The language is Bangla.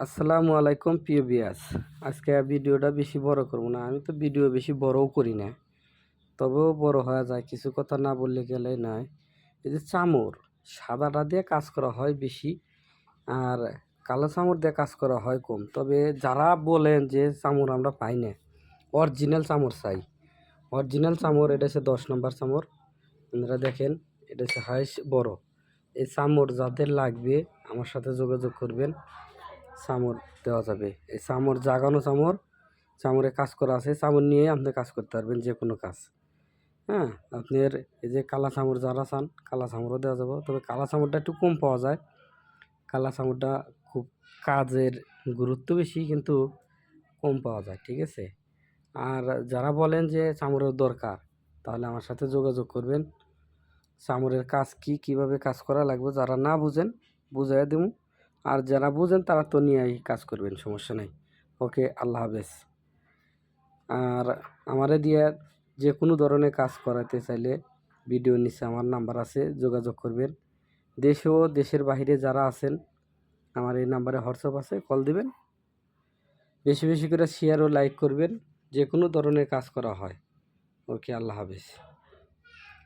আসসালামু আলাইকুম প্রিয় বিয়াস। আজকে ভিডিওটা বেশি বড় করব না। আমি তো ভিডিও বেশি বড়ও করি না, তবেও বড় হয়ে যায়, কিছু কথা না বললে গেলে নয়। এই যে চামড় সাদাটা দিয়ে কাজ করা হয় বেশি, আর কালো চামড় দিয়ে কাজ করা হয় কম। তবে যারা বলেন যে চামড় আমরা পাই না, অরিজিনাল চামড় চাই, অরিজিনাল চামড় এটা হচ্ছে 10 নম্বর চামড়। আপনারা দেখেন, এটা হচ্ছে হাইস্ট বড়। এই চামড় যাদের লাগবে আমার সাথে যোগাযোগ করবেন, চামড় দেওয়া যাবে। এই চামড় জাগানো চামড়, চামড়ে কাজ করা আছে, চামড় নিয়ে আপনি কাজ করতে পারবেন, যে কোনো কাজ। হ্যাঁ, আপনার এই যে কালা চামড় যারা চান, কালা চামড়ও দেওয়া যাবে। তবে কালা চামড়টা একটু কম পাওয়া যায়। কালা চামড়টা খুব কাজের গুরুত্ব বেশি, কিন্তু কম পাওয়া যায়, ঠিক আছে। আর যারা বলেন যে চামড়ের দরকার, তাহলে আমার সাথে যোগাযোগ করবেন। চামড়ের কাজ কি, কিভাবে কাজ করা লাগবে, যারা না বুঝেন বুঝাইয়া দেব। আর যারা বুঝেন তারা তো নিয়েই কাজ করবেন, সমস্যা নেই। ওকে, আল্লাহ হাফেজ। আর আমারে দিয়ে যে কোনো ধরনের কাজ করাতে চাইলে ভিডিওর নিচে আমার নাম্বার আছে, যোগাযোগ করবেন। দেশে ও দেশের বাইরে যারা আছেন, আমার এই নাম্বারে হোয়াটসঅ্যাপ আছে, কল দিবেন। বেশি বেশি করে শেয়ার ও লাইক করবেন, যে কোনো ধরনের কাজ করা হয়। ওকে, আল্লাহ হাফেজ।